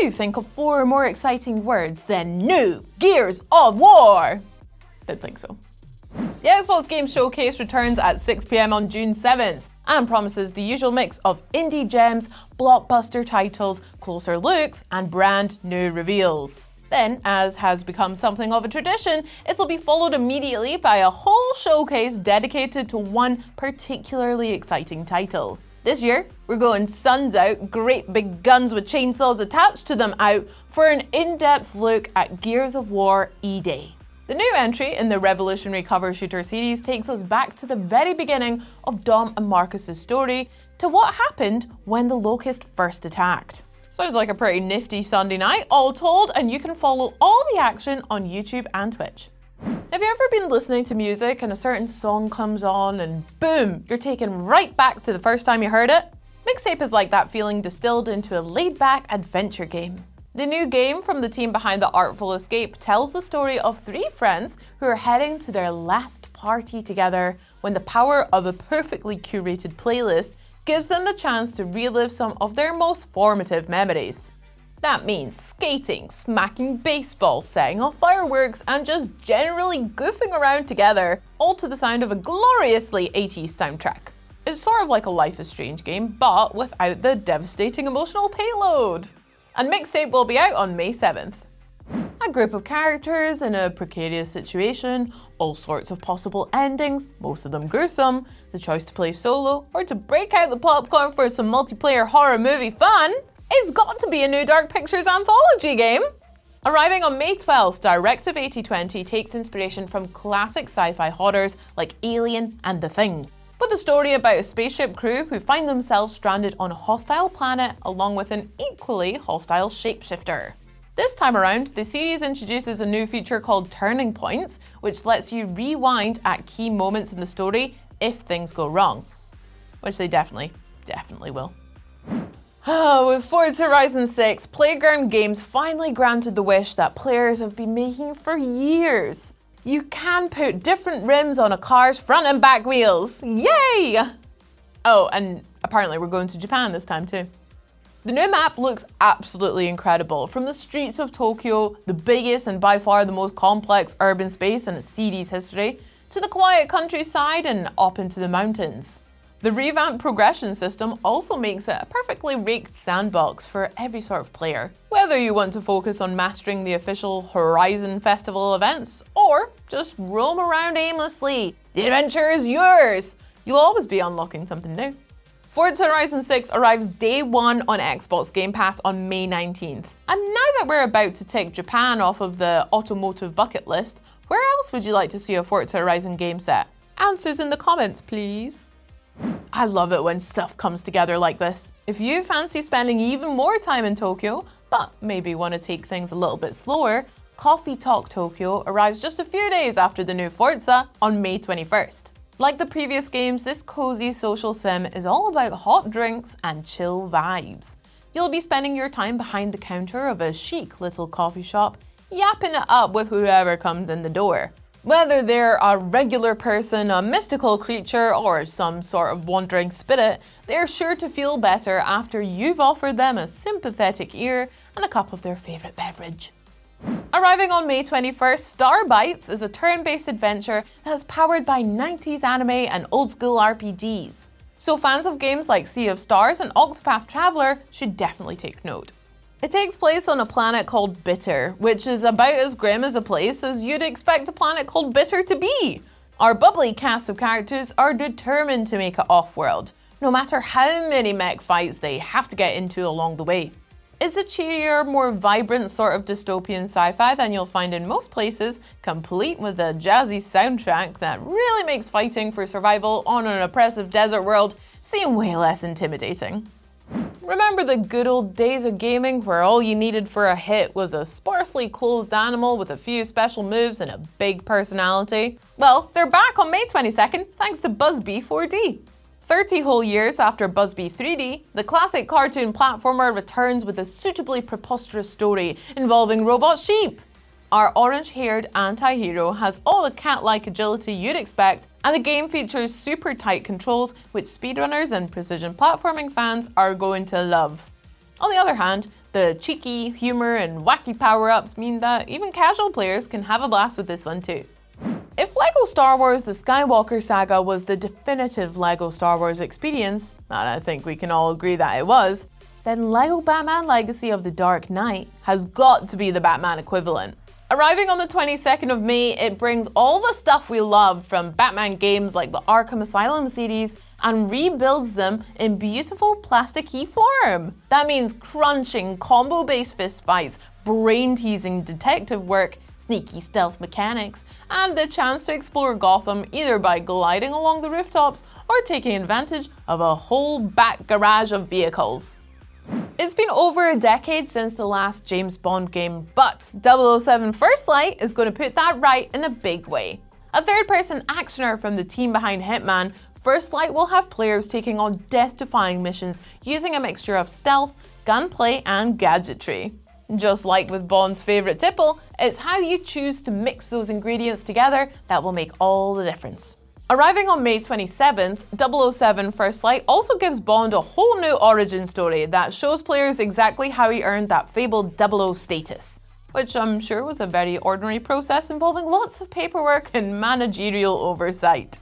you think of 4 more exciting words than new Gears of War? Didn't think so. The Xbox Game Showcase returns at 6 PM on June 7th and promises the usual mix of indie gems, blockbuster titles, closer looks, and brand new reveals. Then, as has become something of a tradition, it'll be followed immediately by a whole showcase dedicated to one particularly exciting title. This year, we're going suns out, great big guns with chainsaws attached to them out for an in-depth look at Gears of War E-Day. The new entry in the revolutionary cover shooter series takes us back to the very beginning of Dom and Marcus's story, to what happened when the Locust first attacked. Sounds like a pretty nifty Sunday night, all told, and you can follow all the action on YouTube and Twitch. Have you ever been listening to music and a certain song comes on and boom, you're taken right back to the first time you heard it? Mixtape is like that feeling distilled into a laid-back adventure game. The new game from the team behind The Artful Escape tells the story of 3 friends who are heading to their last party together when the power of a perfectly curated playlist gives them the chance to relive some of their most formative memories. That means skating, smacking baseball, setting off fireworks, and just generally goofing around together, all to the sound of a gloriously 80s soundtrack. It's sort of like a Life is Strange game, but without the devastating emotional payload. And Mixtape will be out on May 7th. A group of characters in a precarious situation, all sorts of possible endings, most of them gruesome, the choice to play solo, or to break out the popcorn for some multiplayer horror movie fun. It's got to be a new Dark Pictures anthology game! Arriving on May 12th, Directive 8020 takes inspiration from classic sci-fi horrors like Alien and The Thing, with a story about a spaceship crew who find themselves stranded on a hostile planet along with an equally hostile shapeshifter. This time around, the series introduces a new feature called Turning Points, which lets you rewind at key moments in the story if things go wrong. Which they definitely will. With Forza Horizon 6, Playground Games finally granted the wish that players have been making for years. You can put different rims on a car's front and back wheels. Yay! Oh, and apparently we're going to Japan this time too. The new map looks absolutely incredible. From the streets of Tokyo, the biggest and by far the most complex urban space in its series history, to the quiet countryside and up into the mountains. The revamped progression system also makes it a perfectly raked sandbox for every sort of player. Whether you want to focus on mastering the official Horizon Festival events, or just roam around aimlessly, the adventure is yours! You'll always be unlocking something new. Forza Horizon 6 arrives day 1 on Xbox Game Pass on May 19th. And now that we're about to tick Japan off of the automotive bucket list, where else would you like to see a Forza Horizon game set? Answers in the comments, please. I love it when stuff comes together like this. If you fancy spending even more time in Tokyo, but maybe want to take things a little bit slower, Coffee Talk Tokyo arrives just a few days after the new Forza on May 21st. Like the previous games, this cozy social sim is all about hot drinks and chill vibes. You'll be spending your time behind the counter of a chic little coffee shop, yapping it up with whoever comes in the door. Whether they're a regular person, a mystical creature, or some sort of wandering spirit, they're sure to feel better after you've offered them a sympathetic ear and a cup of their favourite beverage. Arriving on May 21st, Star Bites is a turn-based adventure that is powered by 90s anime and old-school RPGs. So fans of games like Sea of Stars and Octopath Traveler should definitely take note. It takes place on a planet called Bitter, which is about as grim as a place as you'd expect a planet called Bitter to be. Our bubbly cast of characters are determined to make it off-world, no matter how many mech fights they have to get into along the way. It's a cheerier, more vibrant sort of dystopian sci-fi than you'll find in most places, complete with a jazzy soundtrack that really makes fighting for survival on an oppressive desert world seem way less intimidating. Remember the good old days of gaming where all you needed for a hit was a sparsely clothed animal with a few special moves and a big personality? Well, they're back on May 22nd thanks to Bubsy 4D. 30 whole years after Bubsy 3D, the classic cartoon platformer returns with a suitably preposterous story involving robot sheep. Our orange-haired anti-hero has all the cat-like agility you'd expect, and the game features super tight controls which speedrunners and precision platforming fans are going to love. On the other hand, The cheeky humor and wacky power-ups mean that even casual players can have a blast with this one too. If LEGO Star Wars The Skywalker Saga was the definitive LEGO Star Wars experience, and I think we can all agree that it was, then LEGO Batman Legacy of the Dark Knight has got to be the Batman equivalent. Arriving on the 22nd of May, it brings all the stuff we love from Batman games like the Arkham Asylum series and rebuilds them in beautiful plasticky form. That means crunching, combo-based fistfights, brain-teasing detective work, sneaky stealth mechanics, and the chance to explore Gotham either by gliding along the rooftops or taking advantage of a whole back garage of vehicles. It's been over a decade since the last James Bond game, but 007 First Light is going to put that right in a big way. A third-person actioner from the team behind Hitman, First Light will have players taking on death-defying missions using a mixture of stealth, gunplay, and gadgetry. Just like with Bond's favourite tipple, it's how you choose to mix those ingredients together that will make all the difference. Arriving on May 27th, 007 First Light also gives Bond a whole new origin story that shows players exactly how he earned that fabled 00 status, which I'm sure was a very ordinary process involving lots of paperwork and managerial oversight.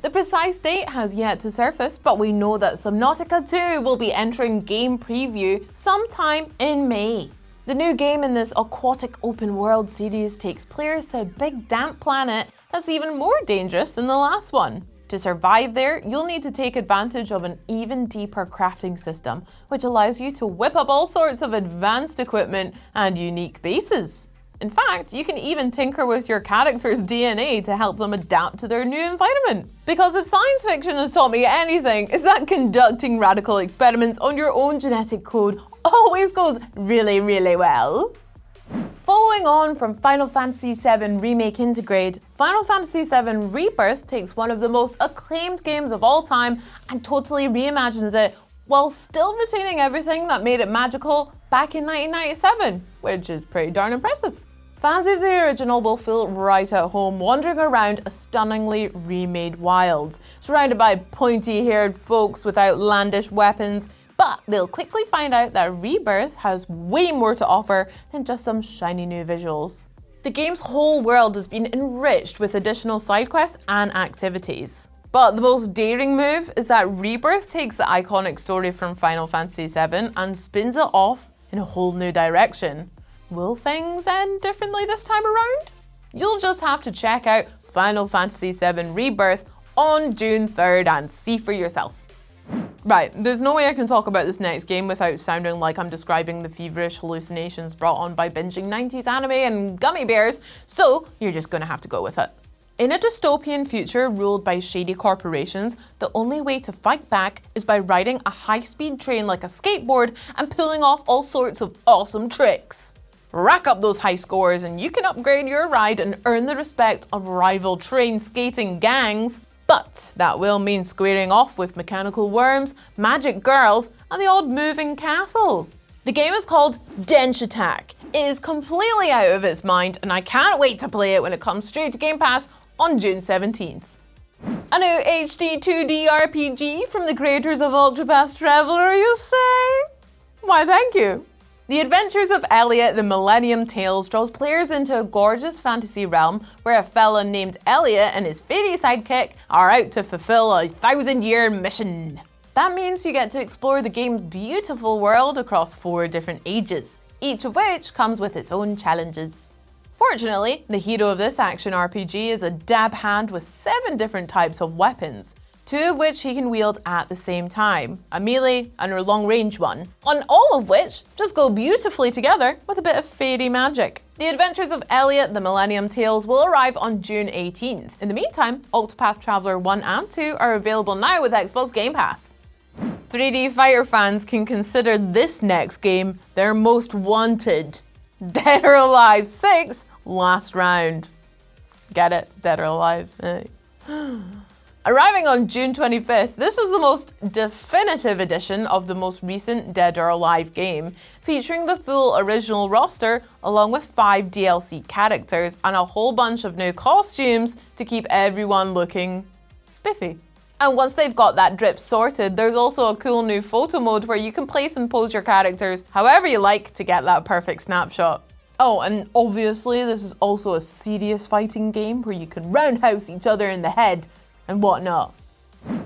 The precise date has yet to surface, but we know that Subnautica 2 will be entering game preview sometime in May. The new game in this aquatic open world series takes players to a big damp planet that's even more dangerous than the last one. To survive there, you'll need to take advantage of an even deeper crafting system, which allows you to whip up all sorts of advanced equipment and unique bases. In fact, you can even tinker with your character's DNA to help them adapt to their new environment. Because if science fiction has taught me anything, it's that conducting radical experiments on your own genetic code always goes really, really well. Following on from Final Fantasy VII Remake Integrate, Final Fantasy VII Rebirth takes one of the most acclaimed games of all time and totally reimagines it while still retaining everything that made it magical back in 1997, which is pretty darn impressive. Fans of the original will feel right at home wandering around a stunningly remade wilds, surrounded by pointy-haired folks with outlandish weapons, but they'll quickly find out that Rebirth has way more to offer than just some shiny new visuals. The game's whole world has been enriched with additional side quests and activities. But the most daring move is that Rebirth takes the iconic story from Final Fantasy VII and spins it off in a whole new direction. Will things end differently this time around? You'll just have to check out Final Fantasy VII Rebirth on June 3rd and see for yourself. Right, there's no way I can talk about this next game without sounding like I'm describing the feverish hallucinations brought on by binging 90s anime and gummy bears, so you're just gonna have to go with it. In a dystopian future ruled by shady corporations, the only way to fight back is by riding a high-speed train like a skateboard and pulling off all sorts of awesome tricks. Rack up those high scores and you can upgrade your ride and earn the respect of rival train skating gangs. But that will mean squaring off with mechanical worms, magic girls, and the odd moving castle. The game is called Denshattack. It is completely out of its mind, and I can't wait to play it when it comes straight to Game Pass on June 17th. A new HD 2D RPG from the creators of Octopath Traveler, you say? Why, thank you. The Adventures of Elliot, the Millennium Tales draws players into a gorgeous fantasy realm where a fella named Elliot and his fairy sidekick are out to fulfill a 1,000-year mission. That means you get to explore the game's beautiful world across 4 different ages, each of which comes with its own challenges. Fortunately, the hero of this action RPG is a dab hand with 7 different types of weapons, 2 of which he can wield at the same time, a melee and a long-range one, and all of which just go beautifully together with a bit of fairy magic. The Adventures of Elliot, the Millennium Tales will arrive on June 18th. In the meantime, Octopath Traveler 1 and 2 are available now with Xbox Game Pass. 3D fighter fans can consider this next game their most wanted. Dead or Alive 6 Last Round. Get it? Dead or Alive. Arriving on June 25th, this is the most definitive edition of the most recent Dead or Alive game, featuring the full original roster along with 5 DLC characters and a whole bunch of new costumes to keep everyone looking spiffy. And once they've got that drip sorted, there's also a cool new photo mode where you can place and pose your characters however you like to get that perfect snapshot. Oh, and obviously this is also a serious fighting game where you can roundhouse each other in the head and whatnot.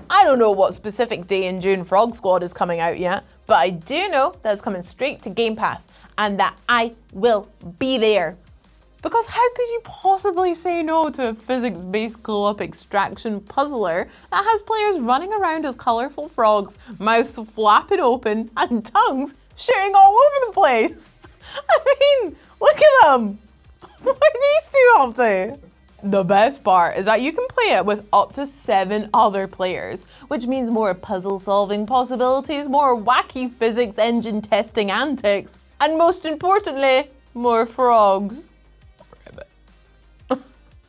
I don't know what specific day in June Frog Sqwad is coming out yet, but I do know that it's coming straight to Game Pass and that I will be there. Because how could you possibly say no to a physics-based co-op extraction puzzler that has players running around as colourful frogs, mouths flapping open, and tongues shooting all over the place? I mean, look at them! What are these two up to? The best part is that you can play it with up to 7 other players, which means more puzzle-solving possibilities, more wacky physics engine testing antics, and most importantly, more frogs.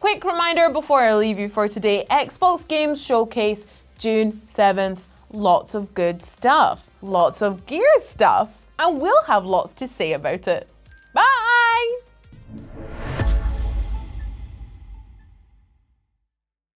Quick reminder before I leave you for today, Xbox Games Showcase, June 7th. Lots of good stuff, lots of gear stuff, and we'll have lots to say about it.